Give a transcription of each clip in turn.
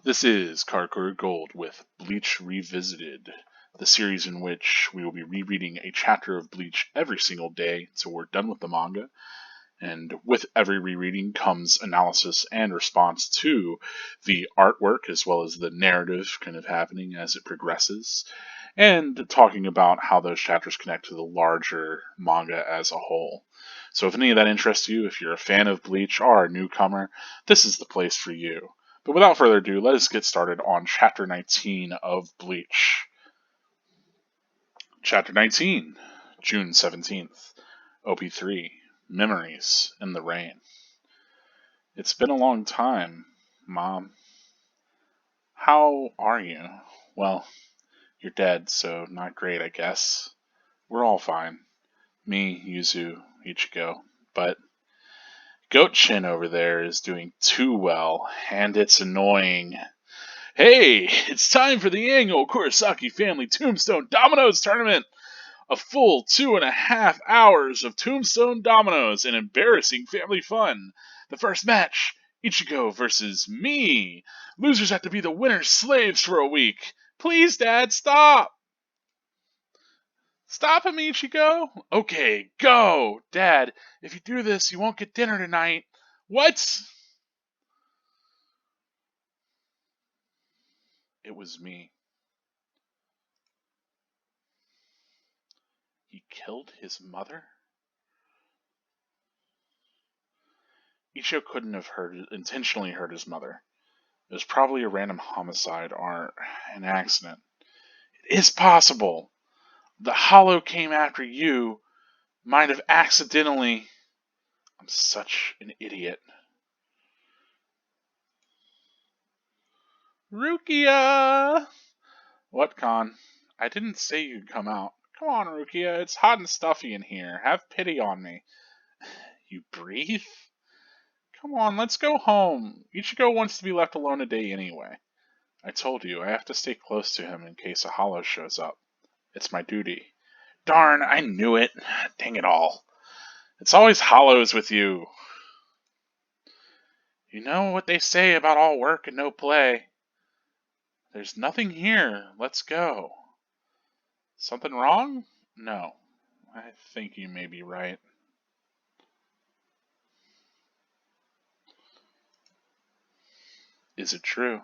This is Cardcore Gold with Bleach Revisited, the series in which we will be rereading a chapter of Bleach every single day until we're done with the manga. And with every rereading comes analysis and response to the artwork as well as the narrative kind of happening as it progresses, and talking about how those chapters connect to the larger manga as a whole. So if any of that interests you, if you're a fan of Bleach or a newcomer, this is the place for you. But without further ado, let us get started on Chapter 19 of Bleach. Chapter 19, June 17th, OP3, Memories in the Rain. It's been a long time, Mom. How are you? Well, you're dead, so not great, I guess. We're all fine. Me, Yuzu, Ichigo, but Goat-chin over there is doing too well, and it's annoying. Hey, it's time for the annual Kurosaki Family Tombstone Dominoes Tournament! A full 2.5 hours of Tombstone Dominoes and embarrassing family fun. The first match, Ichigo versus me. Losers have to be the winner's slaves for a week. Please, Dad, stop! Stop him, Ichigo! Okay, go! Dad, if you do this, you won't get dinner tonight. What? It was me. He killed his mother? Ichigo couldn't have intentionally hurt his mother. It was probably a random homicide or an accident. It is possible. The Hollow came after you. Might have accidentally. I'm such an idiot. Rukia! What, Con? I didn't say you'd come out. Come on, Rukia. It's hot and stuffy in here. Have pity on me. You breathe? Come on, let's go home. Ichigo wants to be left alone today anyway. I told you, I have to stay close to him in case a Hollow shows up. It's my duty. Darn, I knew it. Dang it all. It's always Hollows with you. You know what they say about all work and no play. There's nothing here. Let's go. Something wrong? No. I think you may be right. Is it true?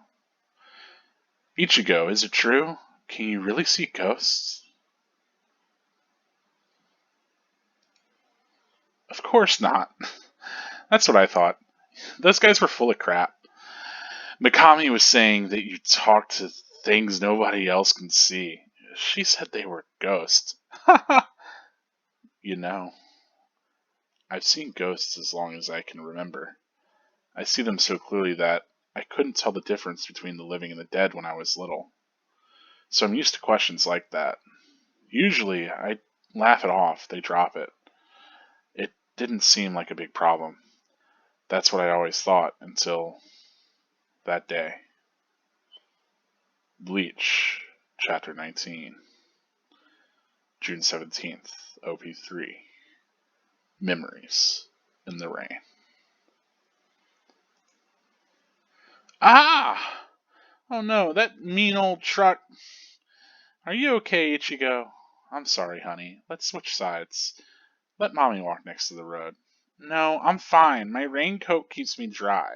Ichigo, is it true? Can you really see ghosts? Of course not. That's what I thought. Those guys were full of crap. Mikami was saying that you talk to things nobody else can see. She said they were ghosts. You know, I've seen ghosts as long as I can remember. I see them so clearly that I couldn't tell the difference between the living and the dead when I was little. So I'm used to questions like that. Usually, I laugh it off, they drop it. It didn't seem like a big problem. That's what I always thought until that day. Bleach, Chapter 19, June 17th, OP3, Memories in the Rain. Ah! Oh no, that mean old truck. Are you okay, Ichigo? I'm sorry, honey. Let's switch sides. Let Mommy walk next to the road. No, I'm fine. My raincoat keeps me dry.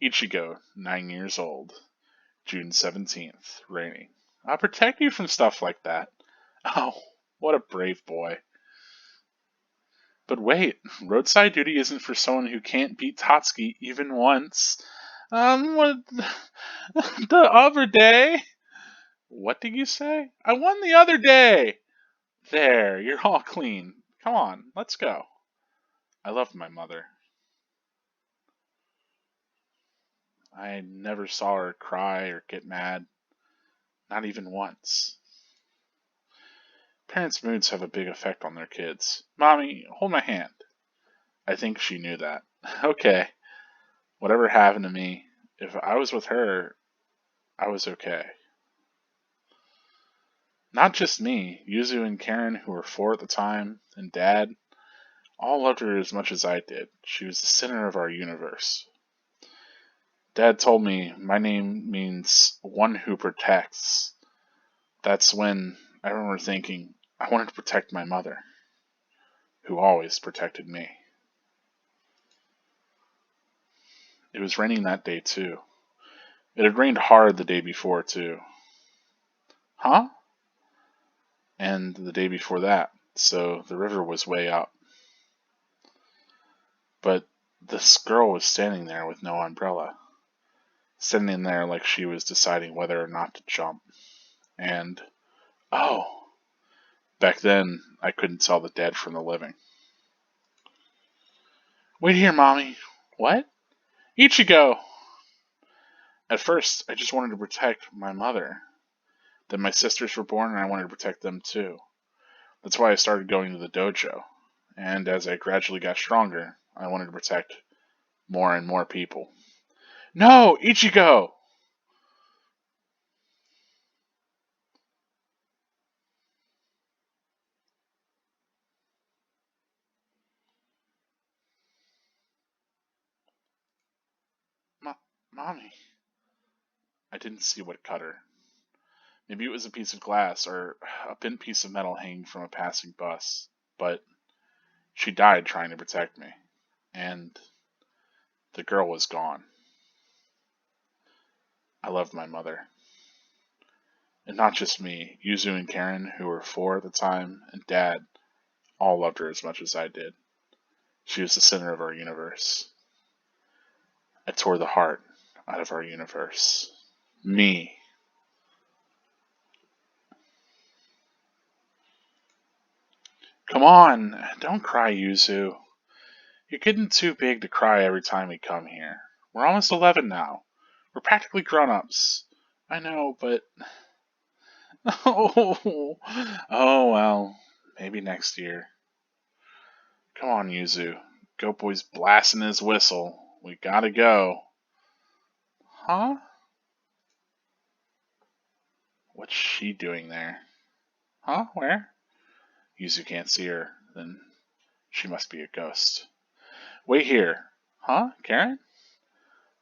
Ichigo, 9 years old. June 17th, raining. I'll protect you from stuff like that. Oh, what a brave boy. But wait, roadside duty isn't for someone who can't beat Tatsuki even once. What? The other day? What did you say? I won the other day! There, you're all clean. Come on, let's go. I loved my mother. I never saw her cry or get mad. Not even once. Parents' moods have a big effect on their kids. Mommy, hold my hand. I think she knew that. Okay. Whatever happened to me, if I was with her, I was okay. Not just me. Yuzu and Karen, who were 4 at the time, and Dad, all loved her as much as I did. She was the center of our universe. Dad told me my name means one who protects. That's when I remember thinking I wanted to protect my mother, who always protected me. It was raining that day, too. It had rained hard the day before, too. Huh? And the day before that, so the river was way up. But this girl was standing there with no umbrella, standing there like she was deciding whether or not to jump. And, oh, back then I couldn't tell the dead from the living. Wait here, Mommy. What? Ichigo! At first, I just wanted to protect my mother. Then my sisters were born and I wanted to protect them too. That's why I started going to the dojo. And as I gradually got stronger, I wanted to protect more and more people. No, Ichigo! Mommy. I didn't see what cut her. Maybe it was a piece of glass or a bent piece of metal hanging from a passing bus. But she died trying to protect me. And the girl was gone. I loved my mother. And not just me. Yuzu and Karen, who were 4 at the time, and Dad, all loved her as much as I did. She was the center of our universe. I tore the heart out of our universe. Me. Come on, don't cry, Yuzu. You're getting too big to cry every time we come here. We're almost 11 now. We're practically grown-ups. I know, but... Oh, well, maybe next year. Come on, Yuzu. Goat Boy's blasting his whistle. We gotta go. Huh? What's she doing there? Huh? Where? Yuzu can't see her. Then she must be a ghost. Wait here. Huh? Karen?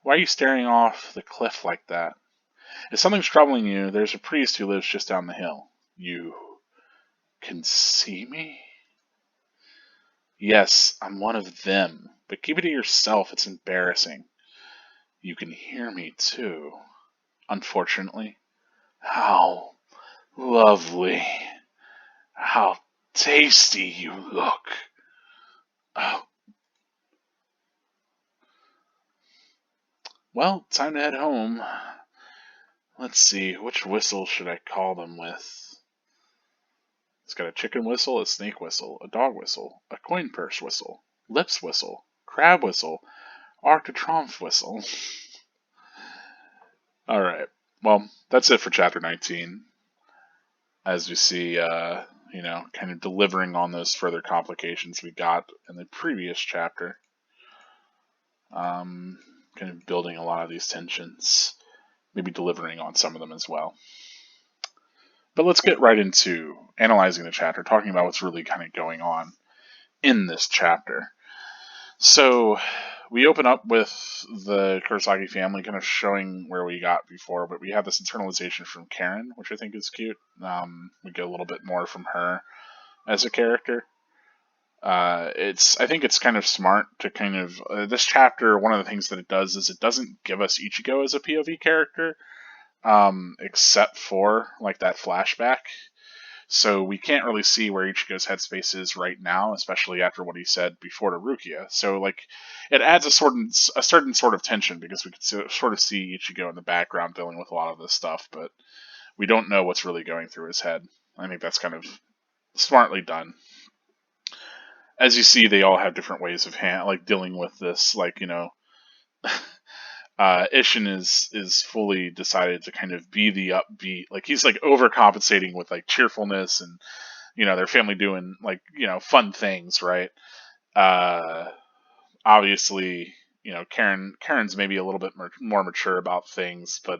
Why are you staring off the cliff like that? If something's troubling you, there's a priest who lives just down the hill. You can see me? Yes, I'm one of them. But keep it to yourself, it's embarrassing. You can hear me too. Unfortunately. How lovely. How tasty you look. Oh. Well, time to head home. Let's see, which whistle should I call them with? It's got a chicken whistle, a snake whistle, a dog whistle, a coin purse whistle, lips whistle, crab whistle, Arc de Triomphe whistle. Alright, well, that's it for chapter 19. As we see, kind of delivering on those further complications we got in the previous chapter. Kind of building a lot of these tensions, maybe delivering on some of them as well. But let's get right into analyzing the chapter, talking about what's really kind of going on in this chapter. So we open up with the Kurosaki family kind of showing where we got before, but we have this internalization from Karen, which I think is cute. We get a little bit more from her as a character. I think it's kind of smart to kind of this chapter. One of the things that it does is it doesn't give us Ichigo as a POV character, except for like that flashback. So we can't really see where Ichigo's headspace is right now, especially after what he said before to Rukia. So like, it adds a certain sort of tension because we can sort of see Ichigo in the background dealing with a lot of this stuff, but we don't know what's really going through his head. I think that's kind of smartly done. As you see, they all have different ways of dealing with this. Ishin is fully decided to kind of be the upbeat. Like he's like overcompensating with like cheerfulness and their family doing like fun things, right? Obviously, Karen's maybe a little bit more mature about things, but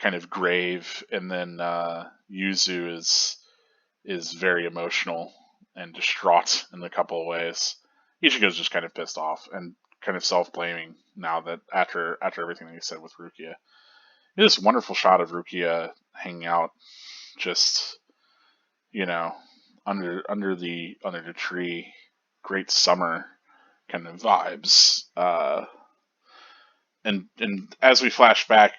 kind of grave. And then Yuzu is very emotional and distraught in a couple of ways. Ichigo's just kind of pissed off and kind of self-blaming now that after everything that you said with Rukia. This wonderful shot of Rukia hanging out, just you know, under the tree, great summer kind of vibes. And as we flash back,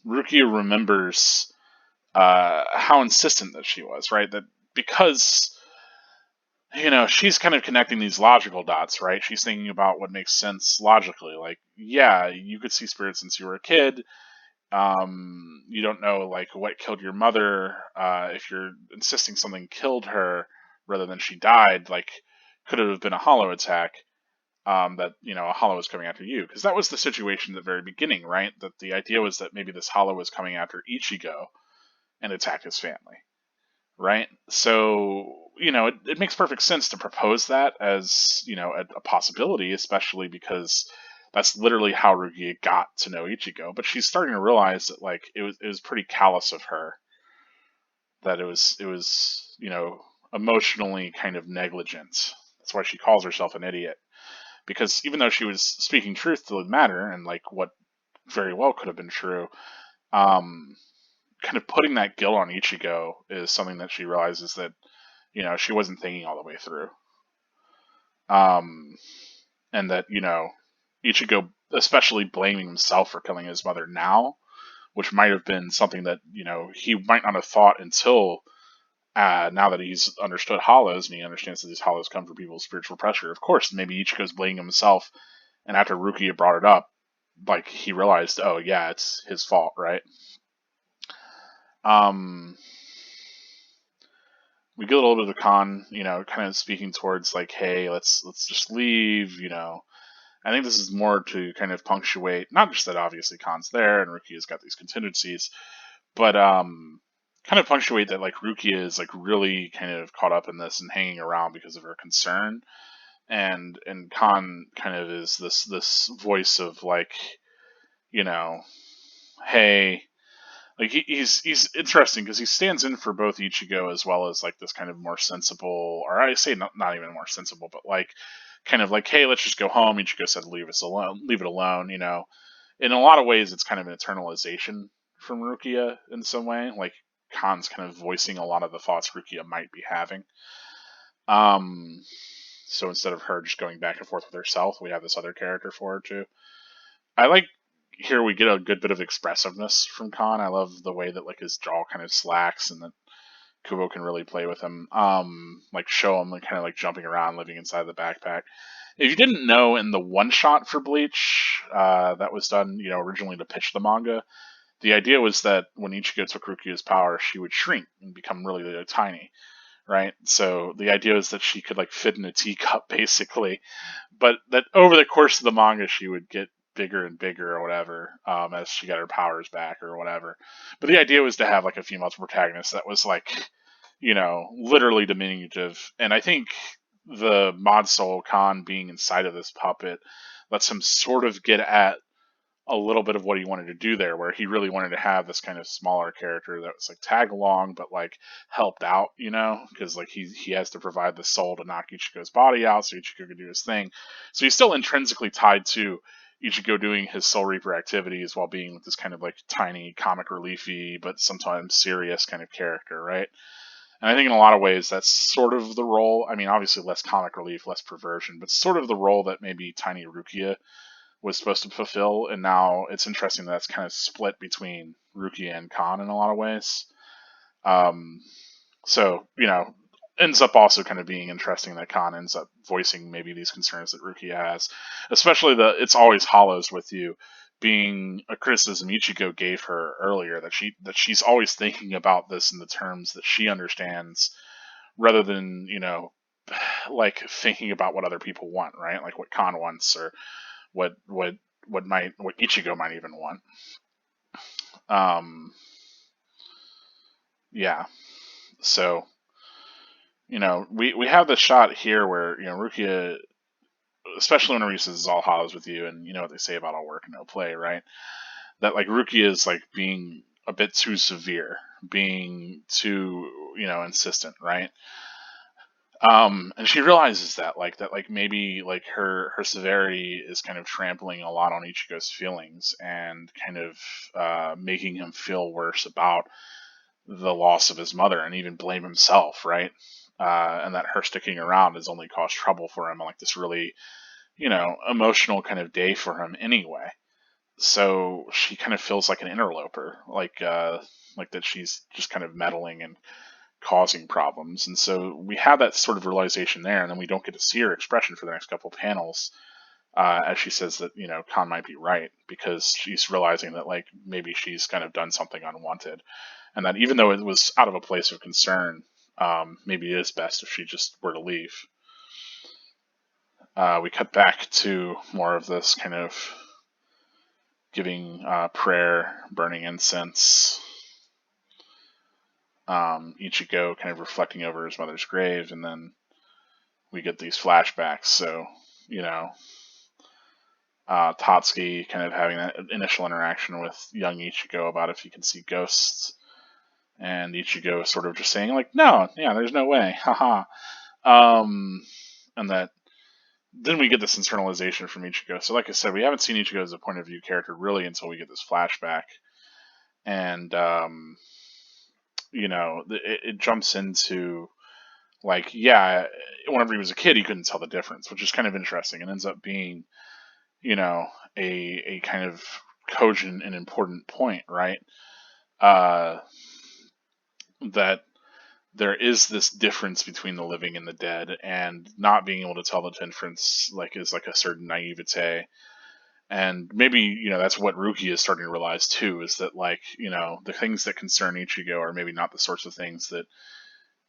Rukia remembers how insistent that she was, right? That because she's kind of connecting these logical dots, right? She's thinking about what makes sense logically. Like, yeah, you could see spirits since you were a kid. You don't know like what killed your mother. If you're insisting something killed her rather than she died, like could it have been a hollow attack? That a hollow was coming after you, because that was the situation at the very beginning, right? That the idea was that maybe this hollow was coming after Ichigo and attack his family, right? So it makes perfect sense to propose that as a possibility, especially because that's literally how Rukia got to know Ichigo. But she's starting to realize that like it was pretty callous of her, that it was emotionally kind of negligent. That's why she calls herself an idiot, because even though she was speaking truth to the matter and like what very well could have been true, um, kind of putting that guilt on Ichigo is something that she realizes that she wasn't thinking all the way through, um, and that Ichigo, especially blaming himself for killing his mother now, which might have been something that he might not have thought until now that he's understood hollows and he understands that these hollows come from people's spiritual pressure. Of course, maybe Ichigo's blaming himself, and after Rukia brought it up, like he realized, oh yeah, it's his fault, right? Um, we get a little bit of Khan, kind of speaking towards like, hey, let's just leave, I think this is more to kind of punctuate, not just that obviously Khan's there and Rukia's got these contingencies, but kind of punctuate that like Rukia is like really kind of caught up in this and hanging around because of her concern, and Khan kind of is this voice of like, you know, hey, like he's interesting because he stands in for both Ichigo as well as like this kind of more sensible, or I say not even more sensible, but like kind of like, hey, let's just go home. Ichigo said, leave us alone, leave it alone. In a lot of ways, it's kind of an internalization from Rukia in some way. Like Khan's kind of voicing a lot of the thoughts Rukia might be having. Um, so instead of her just going back and forth with herself, we have this other character for her too. I like here we get a good bit of expressiveness from Khan. I love the way that like his jaw kind of slacks and that Kubo can really play with him. Like show him like kind of like jumping around, living inside the backpack. If you didn't know, in the one shot for Bleach, that was done, originally to pitch the manga, the idea was that when Ichigo took Rukia's power, she would shrink and become really, really tiny, right? So the idea was that she could like fit in a teacup, basically, but that over the course of the manga, she would get bigger and bigger or whatever, as she got her powers back or whatever. But the idea was to have like a female protagonist that was like, literally diminutive. And I think the mod soul Khan being inside of this puppet lets him sort of get at a little bit of what he wanted to do there, where he really wanted to have this kind of smaller character that was like tag along, but like helped out, because like he has to provide the soul to knock Ichigo's body out so Ichigo can do his thing. So he's still intrinsically tied to Ichigo doing his Soul Reaper activities while being with this kind of like tiny comic reliefy but sometimes serious kind of character, right? And I think in a lot of ways that's sort of the role. I mean, obviously less comic relief, less perversion, but sort of the role that maybe Tiny Rukia was supposed to fulfill. And now it's interesting that that's kind of split between Rukia and Khan in a lot of ways. Um, so, ends up also kind of being interesting that Khan ends up voicing maybe these concerns that Rukia has, especially the it's always hollows with you being a criticism Ichigo gave her earlier, that she's always thinking about this in the terms that she understands rather than, like thinking about what other people want, right? Like what Khan wants or what Ichigo might even want. Um yeah. So, we have the shot here where, Rukia, especially when Rukia says all hollows with you, and you know what they say about all work and no play, right? That like Rukia is like being a bit too severe, being too, insistent, right? And she realizes that maybe like her severity is kind of trampling a lot on Ichigo's feelings and kind of making him feel worse about the loss of his mother and even blame himself, right? And that her sticking around has only caused trouble for him on like this really, emotional kind of day for him anyway. So she kind of feels like an interloper, like that she's just kind of meddling and causing problems. And so we have that sort of realization there, and then we don't get to see her expression for the next couple of panels, as she says that Khan might be right because she's realizing that like maybe she's kind of done something unwanted, and that even though it was out of a place of concern, maybe it is best if she just were to leave. We cut back to more of this kind of giving prayer, burning incense. Ichigo kind of reflecting over his mother's grave, and then we get these flashbacks. So, Tatsuki kind of having that initial interaction with young Ichigo about if he can see ghosts, and Ichigo sort of just saying like, "No, yeah, there's no way, haha." And that then we get this internalization from Ichigo. So, like I said, we haven't seen Ichigo as a point of view character really until we get this flashback, and it jumps into like, yeah, whenever he was a kid, he couldn't tell the difference, which is kind of interesting, and ends up being, a kind of cogent and important point, right? That there is this difference between the living and the dead, and not being able to tell the difference, like, is like a certain naivete. And maybe, that's what Rukia is starting to realize too, is that like, the things that concern Ichigo are maybe not the sorts of things that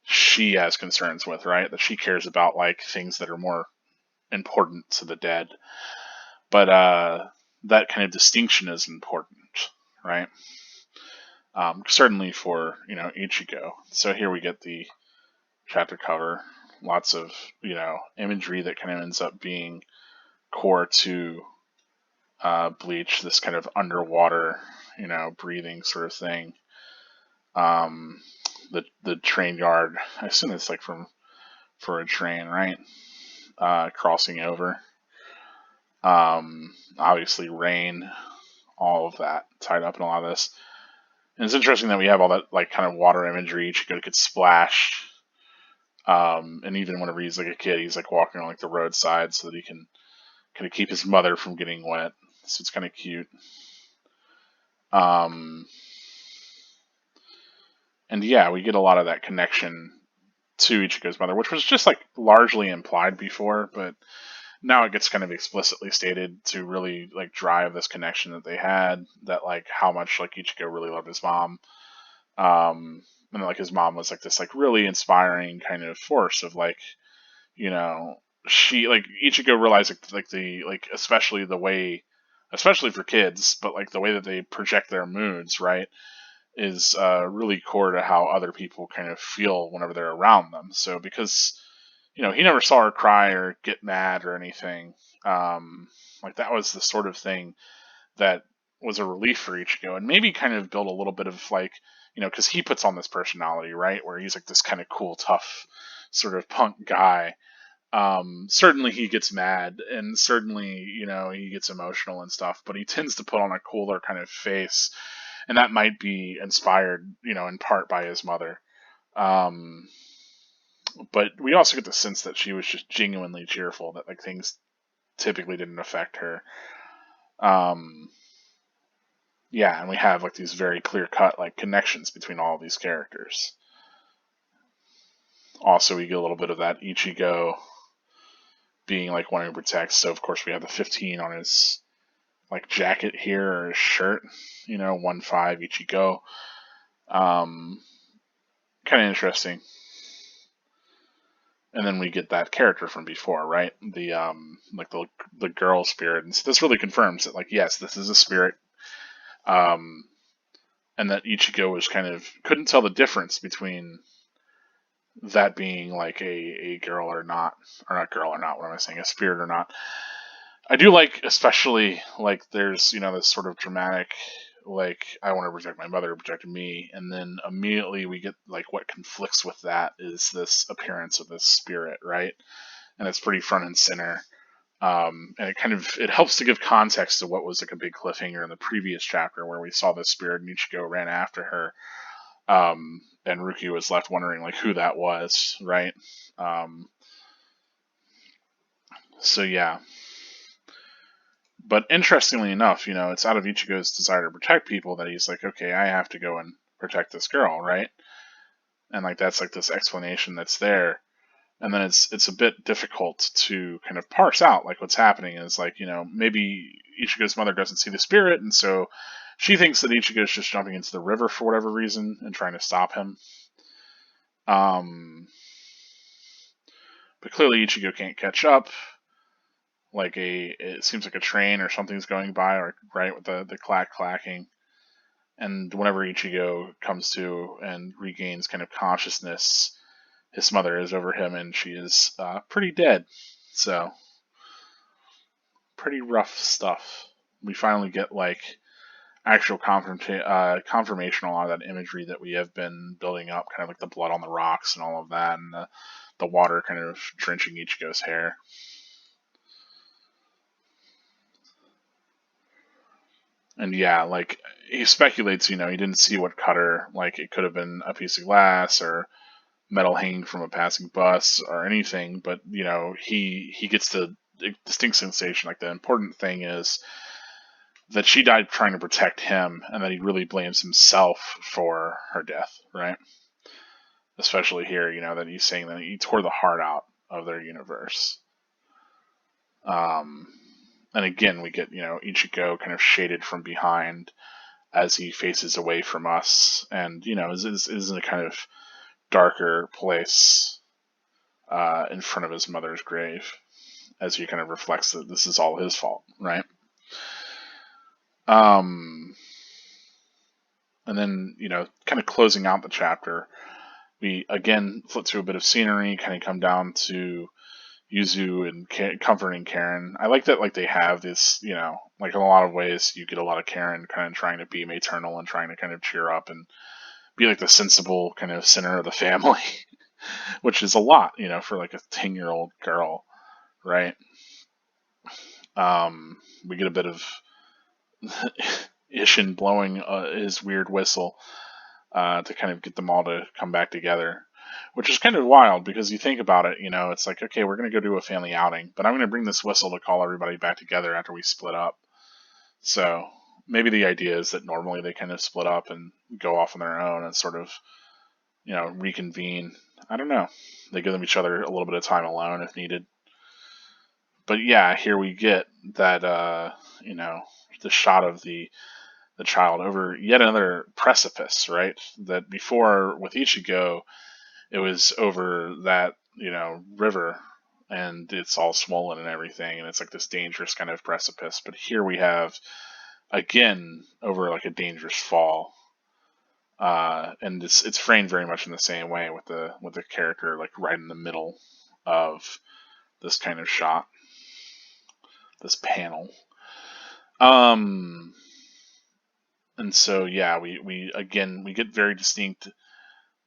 she has concerns with, right? That she cares about like things that are more important to the dead. But that kind of distinction is important, right? Certainly for Ichigo. So here we get the chapter cover, lots of imagery that kind of ends up being core to Bleach, this kind of underwater breathing sort of thing. The train yard, I assume it's like for a train, right? Crossing over. Obviously rain, all of that tied up in a lot of this. And it's interesting that we have all that like kind of water imagery. Ichigo gets splashed. And even whenever he's like a kid, he's like walking on like the roadside so that he can kind of keep his mother from getting wet. So it's kind of cute. And yeah, we get a lot of that connection to Ichigo's mother, which was just like largely implied before, but now it gets kind of explicitly stated to really like drive this connection that they had, that like how much like Ichigo really loved his mom. And like his mom was like this like really inspiring kind of force of like, she like Ichigo realized like the like especially the way, especially for kids, but like the way that they project their moods, right, is really core to how other people kind of feel whenever they're around them. So because he never saw her cry or get mad or anything, like that was the sort of thing that was a relief for Ichigo, and maybe kind of build a little bit of like, because he puts on this personality, right, where he's like this kind of cool, tough, sort of punk guy. Certainly he gets mad, and certainly he gets emotional and stuff, but he tends to put on a cooler kind of face, and that might be inspired, in part by his mother. But we also get the sense that she was just genuinely cheerful, that like things typically didn't affect her. Yeah, and we have like these very clear cut like connections between all of these characters. Also, we get a little bit of that Ichigo being like wanting to protect. So of course we have the 15 on his like jacket here or his shirt. 1-5 Ichigo. Kind of interesting. And then we get that character from before, right? The like the girl spirit, and so this really confirms that like yes, this is a spirit, and that Ichigo was kind of couldn't tell the difference between that being like a girl or not, or not girl or not. What am I saying? A spirit or not? I do like, especially like there's this sort of dramatic like, I want to protect my mother, who protected me, and then immediately we get like what conflicts with that is this appearance of this spirit, right? And it's pretty front and center. And it helps to give context to what was like a big cliffhanger in the previous chapter where we saw this spirit and Ichigo ran after her. And Rukia was left wondering like who that was, right? Um, so yeah. But interestingly enough, it's out of Ichigo's desire to protect people that he's like, okay, I have to go and protect this girl, right? And like that's like this explanation that's there. And then it's a bit difficult to kind of parse out like what's happening is like, maybe Ichigo's mother doesn't see the spirit, and so she thinks that Ichigo's just jumping into the river for whatever reason and trying to stop him. But clearly Ichigo can't catch up. Like it seems like a train or something's going by, or right with the clacking. And whenever Ichigo comes to and regains kind of consciousness, his mother is over him and she is pretty dead. So pretty rough stuff. We finally get like actual confirmation on a lot of that imagery that we have been building up, kind of like the blood on the rocks and all of that, and the water kind of drenching Ichigo's hair. And yeah, like he speculates, he didn't see what cut her. Like it could have been a piece of glass or metal hanging from a passing bus or anything. But he gets the distinct sensation. Like the important thing is that she died trying to protect him, and that he really blames himself for her death, right? Especially here, that he's saying that he tore the heart out of their universe. And again, we get, Ichigo kind of shaded from behind as he faces away from us and, is in a kind of darker place in front of his mother's grave as he kind of reflects that this is all his fault, right? And then, kind of closing out the chapter, we again flip through a bit of scenery, kind of come down to Yuzu and comforting Karen. I like that, like they have this, like in a lot of ways, you get a lot of Karen kind of trying to be maternal and trying to kind of cheer up and be like the sensible kind of center of the family, which is a lot, for like a 10-year-old girl, right? We get a bit of Ishin blowing his weird whistle to kind of get them all to come back together, which is kind of wild because you think about it, it's like, okay, we're going to go do a family outing, but I'm going to bring this whistle to call everybody back together after we split up. So maybe the idea is that normally they kind of split up and go off on their own and sort of, reconvene. I don't know. They give them each other a little bit of time alone if needed. But yeah, here we get that, the shot of the child over yet another precipice, right? That before with Ichigo, it was over that, river and it's all swollen and everything. And it's like this dangerous kind of precipice. But here we have, again, over like a dangerous fall. And it's framed very much in the same way with the character like right in the middle of this kind of shot, this panel. And so yeah, we get very distinct,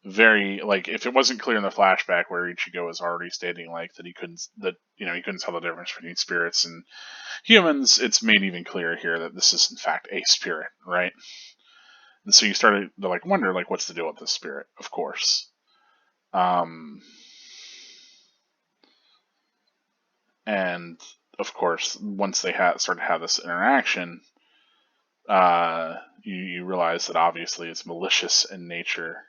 very like if it wasn't clear in the flashback where Ichigo was already stating like that he couldn't tell the difference between spirits and humans, it's made even clearer here that this is in fact a spirit, right? And so you started to like wonder like what's the deal with this spirit, of course. And of course, once they started to have this interaction, you realize that obviously it's malicious in nature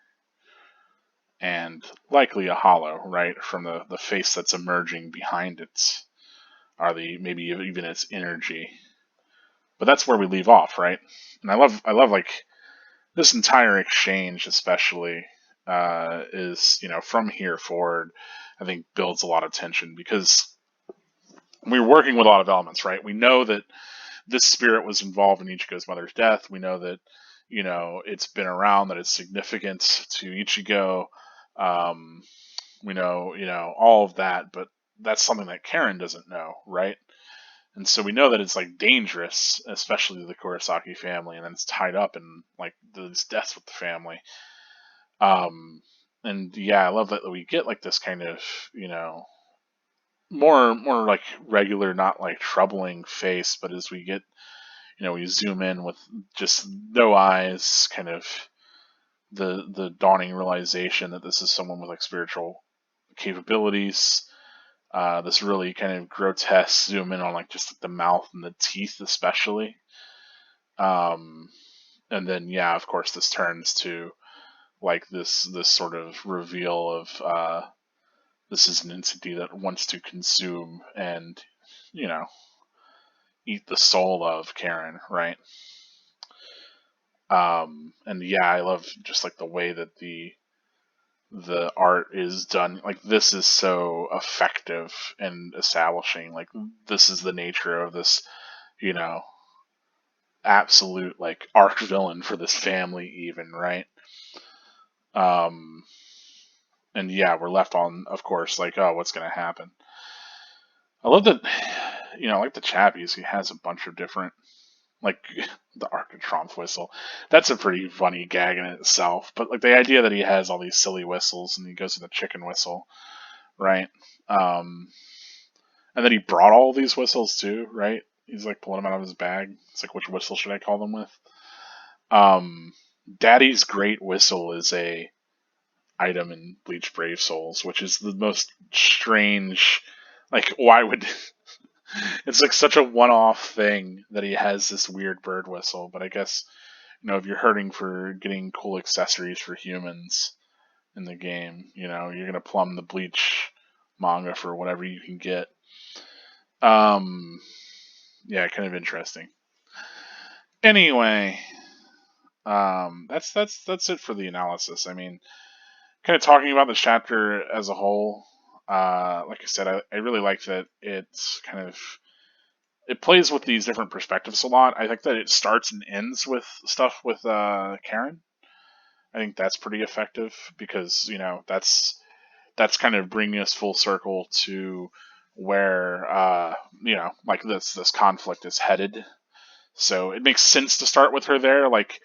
and likely a hollow, right? From the face that's emerging behind it, are maybe even its energy. But that's where we leave off, right? And I love like this entire exchange, especially, is from here forward, I think builds a lot of tension because we're working with a lot of elements, right? We know that this spirit was involved in Ichigo's mother's death. We know that, it's been around, that it's significant to Ichigo. We know, all of that, but that's something that Karen doesn't know, right? And so we know that it's like dangerous, especially to the Kurosaki family, and then it's tied up in like these deaths with the family. Um, and yeah, I love that we get like this kind of, more like regular, not like troubling face, but as we get, we zoom in with just no eyes, kind of the dawning realization that this is someone with like spiritual capabilities. This really kind of grotesque zoom in on like just the mouth and the teeth, especially. Um, and then yeah, of course, this turns to like this sort of reveal of this is an entity that wants to consume and you know eat the soul of Karen, right? And yeah, I love just like the way that the art is done. Like this is so effective in establishing like this is the nature of this, you know, absolute like arch villain for this family, even, right? Um, and yeah, we're left on, of course, like, oh, what's gonna happen? I love that, like the Chappies, he has a bunch of different, like the Arc of Trump whistle. That's a pretty funny gag in itself. But like the idea that he has all these silly whistles and he goes to the chicken whistle, right? Um, and then he brought all these whistles too, right? He's like pulling them out of his bag. It's like, which whistle should I call them with? Um, Daddy's Great Whistle is a item in Bleach Brave Souls, which is the most strange. Like, why would it's like such a one-off thing that he has this weird bird whistle? But I guess if you're hurting for getting cool accessories for humans in the game, you're gonna plumb the Bleach manga for whatever you can get. Um, yeah, kind of interesting. Anyway, that's it for the analysis. I mean, kind of talking about the chapter as a whole. Like I said, I really like that it plays with these different perspectives a lot. I think that it starts and ends with stuff with Karen. I think that's pretty effective because that's kind of bringing us full circle to where like this conflict is headed. So it makes sense to start with her there. Like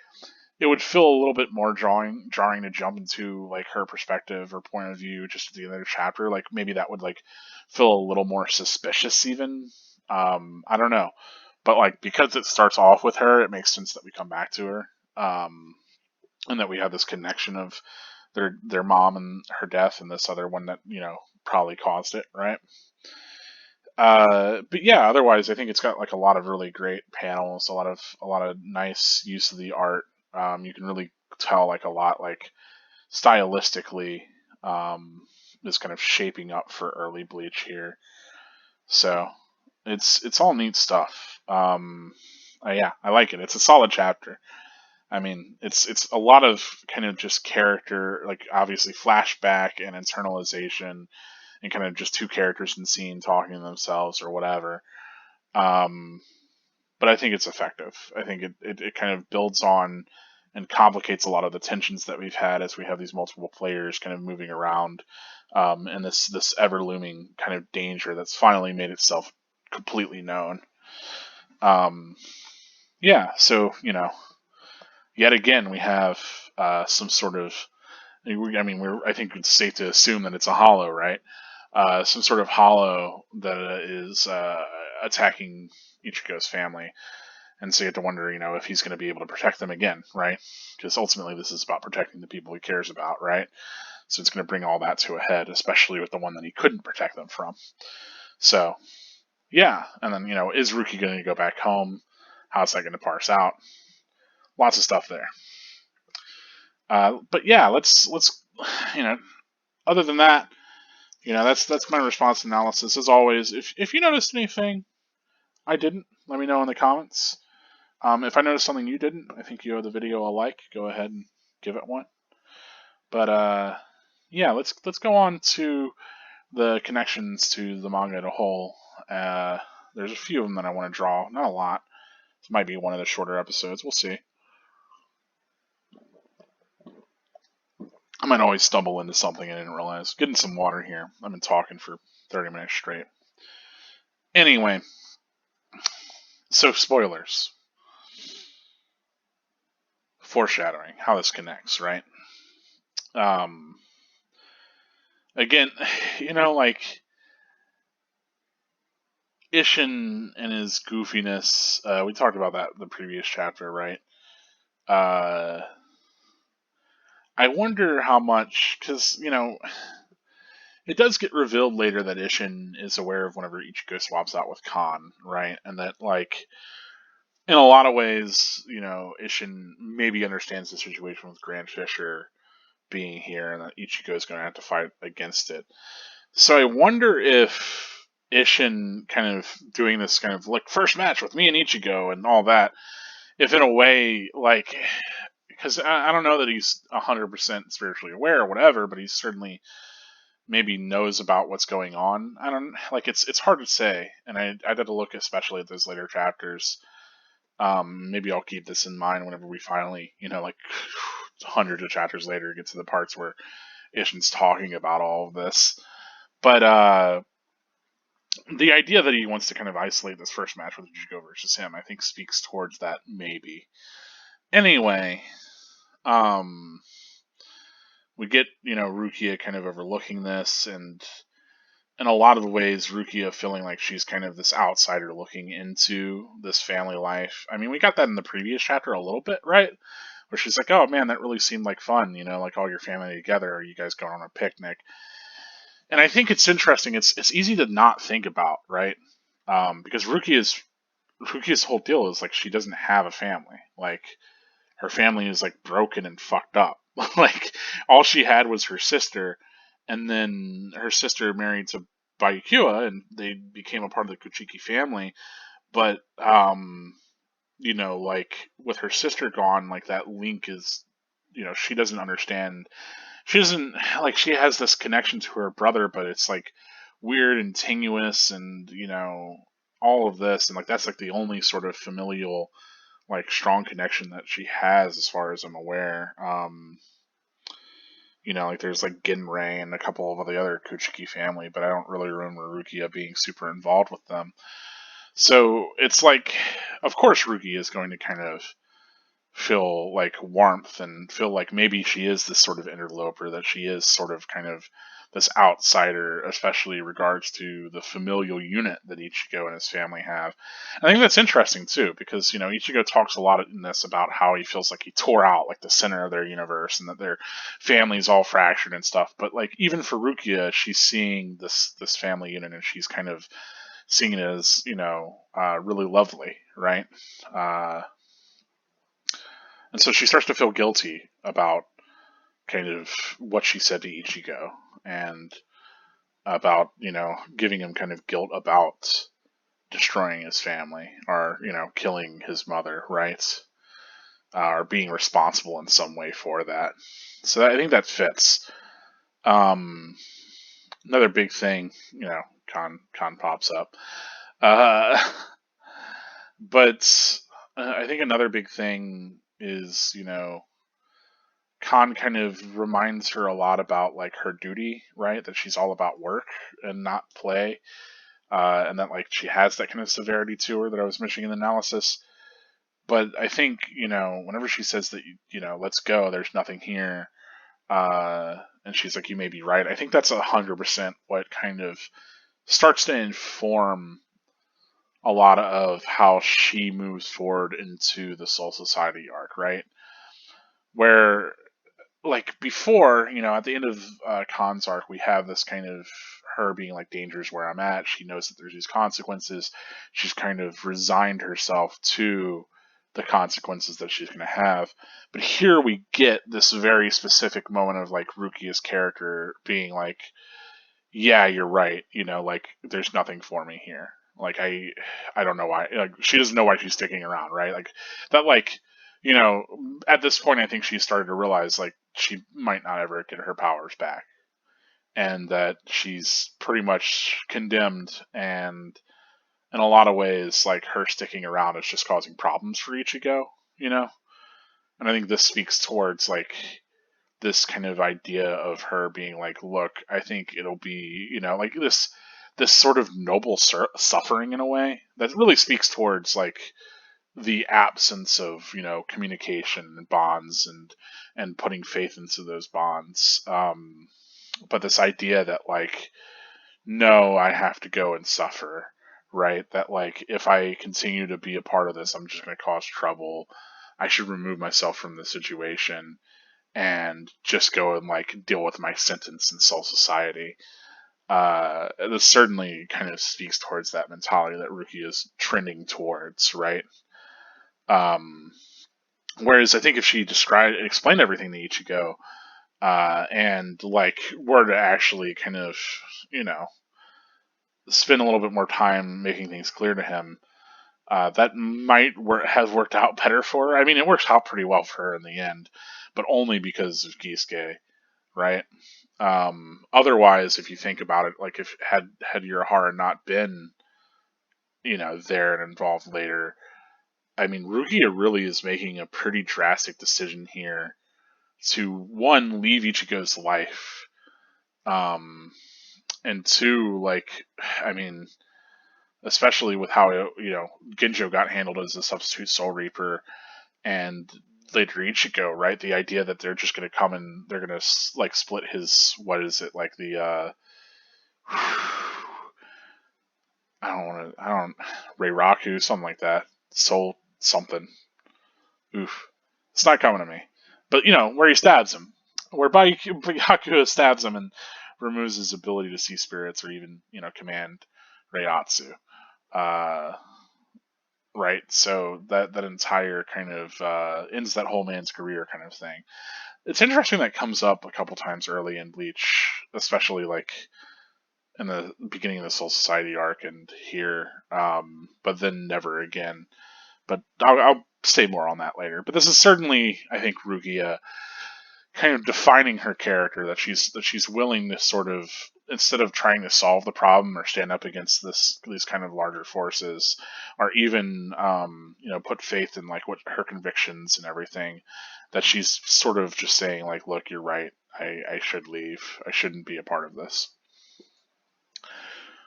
it would feel a little bit more jarring to jump into like her perspective or point of view just at the end of the chapter. Like maybe that would like feel a little more suspicious even. I don't know, but like because it starts off with her, it makes sense that we come back to her. And that we have this connection of their mom and her death, and this other one that probably caused it, right? But yeah, otherwise, I think it's got like a lot of really great panels, a lot of nice use of the art. You can really tell like a lot like stylistically is kind of shaping up for early Bleach here. So it's all neat stuff. Yeah, I like it. It's a solid chapter. I mean, it's a lot of kind of just character, like obviously flashback and internalization, and kind of just two characters in scene talking to themselves or whatever. Um, but I think it's effective. I think it kind of builds on and complicates a lot of the tensions that we've had as we have these multiple players kind of moving around, and this ever looming kind of danger that's finally made itself completely known. Um, yeah, so yet again we have some sort of. I mean, I think it's safe to assume that it's a hollow, right? Some sort of hollow that is attacking Ichigo's family, and so you have to wonder, if he's going to be able to protect them again, right? Because ultimately, this is about protecting the people he cares about, right? So it's going to bring all that to a head, especially with the one that he couldn't protect them from. So yeah, and then is Ruki going to go back home? How's that going to parse out? Lots of stuff there. But yeah, let's you know, other than that, that's my response analysis. As always, if you noticed anything I didn't, let me know in the comments. If I noticed something you didn't, I think you owe the video a like. Go ahead and give it one. But yeah, let's go on to the connections to the manga as a whole. There's a few of them that I want to draw, not a lot. This might be one of the shorter episodes. We'll see. I might always stumble into something I didn't realize. Getting some water here. I've been talking for 30 minutes straight. Anyway, So spoilers, foreshadowing, how this connects, right? Um, again, like Ishin and his goofiness. We talked about that in the previous chapter, right? Uh, I wonder how much, because it does get revealed later that Ishin is aware of whenever Ichigo swaps out with Khan, right? And that, like, in a lot of ways, Ishin maybe understands the situation with Grand Fisher being here, and that Ichigo is going to have to fight against it. So I wonder if Ishin kind of doing this kind of like first match with me and Ichigo and all that, if in a way, like, because I don't know that he's 100% spiritually aware or whatever, but he's certainly maybe knows about what's going on. I don't like it's hard to say, and I did a look especially at those later chapters. Maybe I'll keep this in mind whenever we finally, like hundreds of chapters later, get to the parts where Ishin's talking about all of this. But the idea that he wants to kind of isolate this first match with Ichigo versus him, I think, speaks towards that maybe. Anyway, um, we get Rukia kind of overlooking this, and in a lot of the ways, Rukia feeling like she's kind of this outsider looking into this family life. I mean, we got that in the previous chapter a little bit, right? Where she's like, "Oh man, that really seemed like fun, like all your family together. Are you guys going on a picnic?" And I think it's interesting. It's easy to not think about, right? Because Rukia's whole deal is like she doesn't have a family. Like her family is like broken and fucked up. Like all she had was her sister, and then her sister married to Bayukua, and they became a part of the Kuchiki family. But like with her sister gone, like that link is, she doesn't understand. She doesn't like she has this connection to her brother, but it's like weird and tenuous, and all of this, and like that's like the only sort of familial like strong connection that she has as far as I'm aware. Like there's like Ginrei and a couple of the other Kuchiki family, but I don't really remember Rukia being super involved with them. So it's like, of course, Rukia is going to kind of feel like warmth and feel like maybe she is this sort of interloper, that she is sort of kind of this outsider, especially in regards to the familial unit that Ichigo and his family have. I think that's interesting too, because Ichigo talks a lot in this about how he feels like he tore out like the center of their universe and that their family's all fractured and stuff. But like even for Rukia, she's seeing this family unit and she's kind of seeing it as really lovely, right? And so she starts to feel guilty about kind of what she said to Ichigo, and about, giving him kind of guilt about destroying his family, or, killing his mother, right? Or being responsible in some way for that. So I think that fits. Another big thing, Khan pops up. Uh, but I think another big thing is, Khan kind of reminds her a lot about like her duty, right? That she's all about work and not play, and that like she has that kind of severity to her that I was mentioning in the analysis. But I think whenever she says that let's go, there's nothing here, and she's like, you may be right. I think that's 100% what kind of starts to inform a lot of how she moves forward into the Soul Society arc, right? Where like before, at the end of Khan's arc, we have this kind of her being like, danger's where I'm at. She knows that there's these consequences. She's kind of resigned herself to the consequences that she's going to have. But here we get this very specific moment of like Rukia's character being like, yeah, you're right. Like there's nothing for me here. Like I don't know why. Like she doesn't know why she's sticking around, right? Like that. Like at this point, I think she started to realize like she might not ever get her powers back, and that she's pretty much condemned. And in a lot of ways, like her sticking around is just causing problems for Ichigo. And I think this speaks towards like this kind of idea of her being like, look, I think it'll be, like this sort of noble suffering in a way that really speaks towards like the absence of communication and bonds and putting faith into those bonds. But this idea that like, no, I have to go and suffer, right? That like if I continue to be a part of this, I'm just going to cause trouble. I should remove myself from the situation and just go and like deal with my sentence in soul society. This certainly kind of speaks towards that mentality that Rukia is trending towards, right? Um, Whereas I think if she explained everything to Ichigo, and like were to actually kind of, you know, spend a little bit more time making things clear to him, that might have worked out better for her. I mean, it works out pretty well for her in the end, but only because of Gisuke, right? Otherwise, if you think about it, like if had Urahara not been, there and involved later, I mean, Rukia really is making a pretty drastic decision here to one, leave Ichigo's life, and two, like, I mean, especially with how Genjo got handled as a substitute Soul Reaper, and later Ichigo, right? The idea that they're just going to come and they're going to like split his, what is it, like the I don't Reiraku, something like that, Soul something. Oof, it's not coming to me. But where he stabs him, where Byakuya stabs him and removes his ability to see spirits or even command Reiatsu. Right, so that entire kind of ends that whole man's career kind of thing. It's interesting that comes up a couple times early in Bleach, especially like in the beginning of the Soul Society arc and here, but then never again. But I'll say more on that later. But this is certainly, I think, Rukia kind of defining her character, that she's willing to sort of, instead of trying to solve the problem or stand up against these kind of larger forces, or even put faith in like what her convictions and everything, that she's sort of just saying like, look, you're right, I should leave, I shouldn't be a part of this,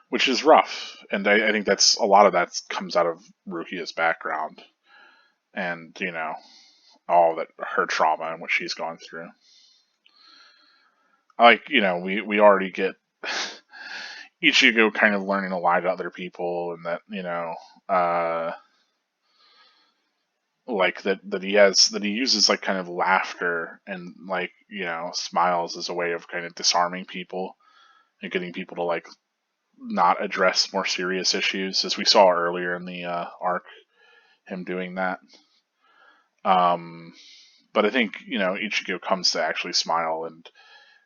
which is rough. And I think that's a lot of that comes out of Rukia's background and all that, her trauma and what she's gone through. Like, we already get Ichigo kind of learning to lie to other people, and that, like that he uses like kind of laughter and like, smiles as a way of kind of disarming people and getting people to like not address more serious issues, as we saw earlier in the arc, him doing that. But I think, Ichigo comes to actually smile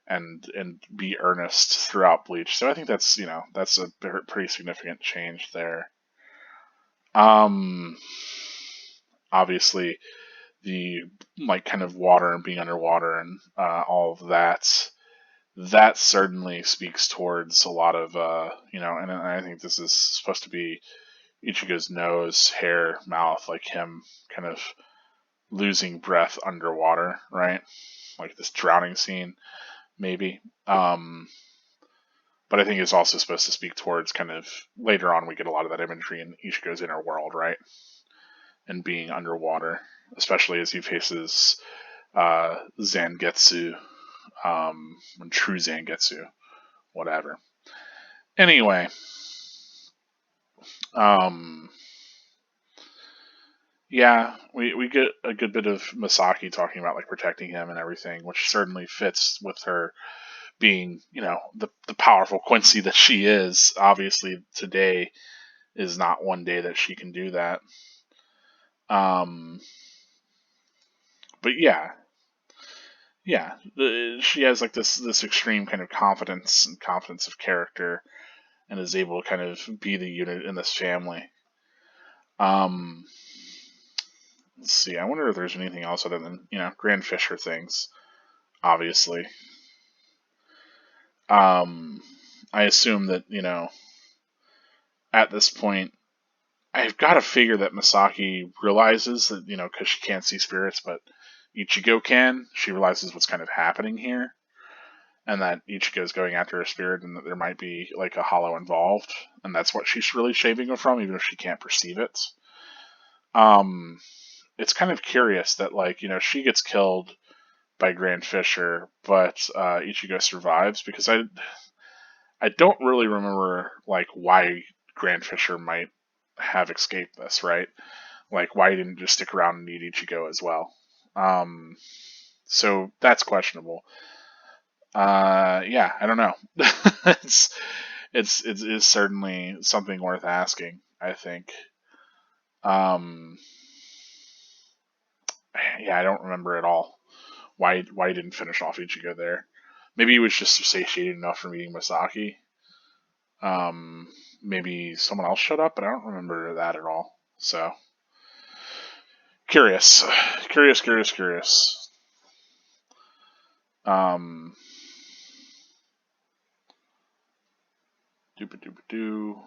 and be earnest throughout Bleach. So I think that's a pretty significant change there. Obviously, the like kind of water and being underwater and all of that certainly speaks towards a lot of and I think this is supposed to be Ichigo's nose, hair, mouth, like him kind of losing breath underwater, right? Like this drowning scene, maybe. But I think it's also supposed to speak towards kind of later on we get a lot of that imagery in Ichigo's inner world, right? And being underwater, especially as he faces Zangetsu, true Zangetsu, whatever. Anyway, yeah, we get a good bit of Masaki talking about like protecting him and everything, which certainly fits with her being, the powerful Quincy that she is. Obviously, today is not one day that she can do that. But yeah, she has like this extreme kind of confidence of character, and is able to kind of be the unit in this family. Let's see. I wonder if there's anything else other than Grand Fisher things. Obviously, I assume that at this point, I've got to figure that Masaki realizes that because she can't see spirits, but Ichigo can. She realizes what's kind of happening here, and that Ichigo's going after her spirit, and that there might be like a hollow involved, and that's what she's really shaving him from, even if she can't perceive it. Um, it's kind of curious that, like, she gets killed by Grand Fisher, but Ichigo survives, because I don't really remember like why Grand Fisher might have escaped this, right? Like, why he didn't just stick around and eat Ichigo as well. So that's questionable. Yeah, I don't know. it's it's certainly something worth asking, I think. Um, yeah, I don't remember at all why he didn't finish off Ichigo there. Maybe he was just satiated enough from eating Masaki. Um, Maybe someone else showed up, but I don't remember that at all. So curious, curious. Um, doo.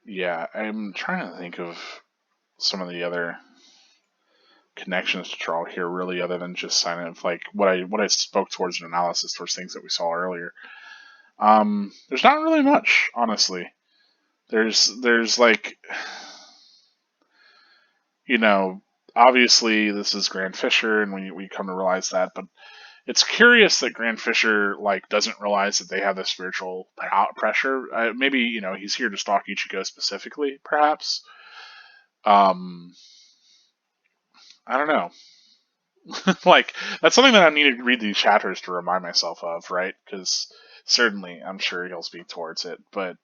Yeah, I'm trying to think of some of the other connections to draw here, really, other than just kind of like what I spoke towards an analysis towards things that we saw earlier. There's not really much, honestly. There's like, you know, obviously this is Grand Fisher, and we come to realize that, but it's curious that Grand Fisher like doesn't realize that they have the spiritual pressure. Maybe he's here to stalk Ichigo specifically, perhaps. Um, I don't know. Like, that's something that I need to read these chapters to remind myself of, right? Because certainly, I'm sure he'll speak towards it. But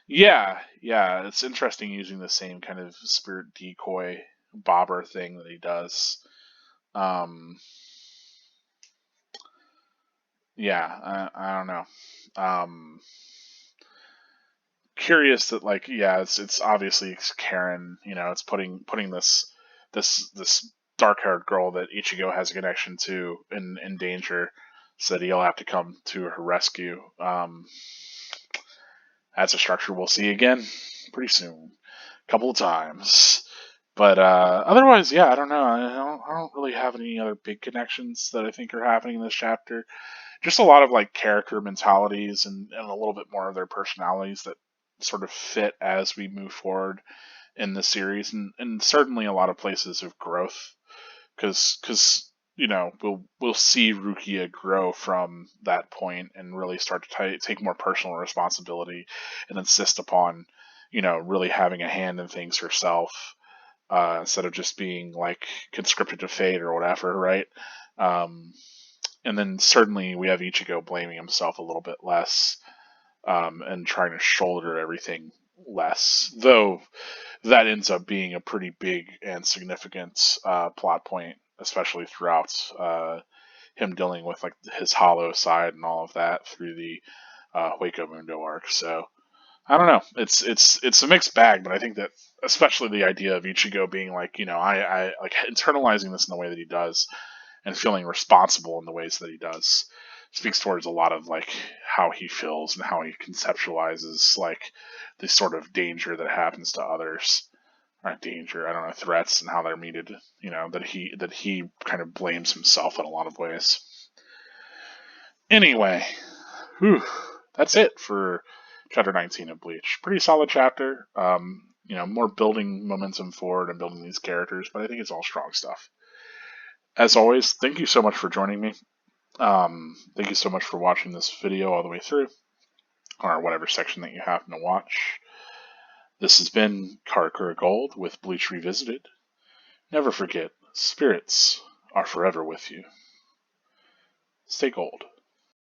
yeah, it's interesting using the same kind of spirit decoy bobber thing that he does. Um, yeah, I don't know. Um, Curious that, like, yeah, it's obviously Karen. It's putting this dark haired girl that Ichigo has a connection to in danger, so that he'll have to come to her rescue. That's a structure we'll see again pretty soon, a couple of times. But otherwise, yeah, I don't know. I don't really have any other big connections that I think are happening in this chapter. Just a lot of like character mentalities, and a little bit more of their personalities that sort of fit as we move forward in the series, and certainly a lot of places of growth, because we'll see Rukia grow from that point and really start to take more personal responsibility and insist upon really having a hand in things herself, instead of just being like conscripted to fate or whatever, right? Um, and then certainly we have Ichigo blaming himself a little bit less, and trying to shoulder everything less, though that ends up being a pretty big and significant plot point, especially throughout him dealing with like his hollow side and all of that through the Hueco Mundo arc. So I don't know. It's a mixed bag, but I think that especially the idea of Ichigo being like, I like internalizing this in the way that he does, and feeling responsible in the ways that he does, speaks towards a lot of like how he feels and how he conceptualizes like the sort of danger that happens to others. Not danger, I don't know, threats, and how they're meted. That he kind of blames himself in a lot of ways. Anyway, whew, that's it for chapter 19 of Bleach. Pretty solid chapter. More building momentum forward and building these characters, but I think it's all strong stuff. As always, thank you so much for joining me. Thank you so much for watching this video all the way through, or whatever section that you happen to watch. This has been Karakura Gold with Bleach Revisited. Never forget, spirits are forever with you. Stay gold.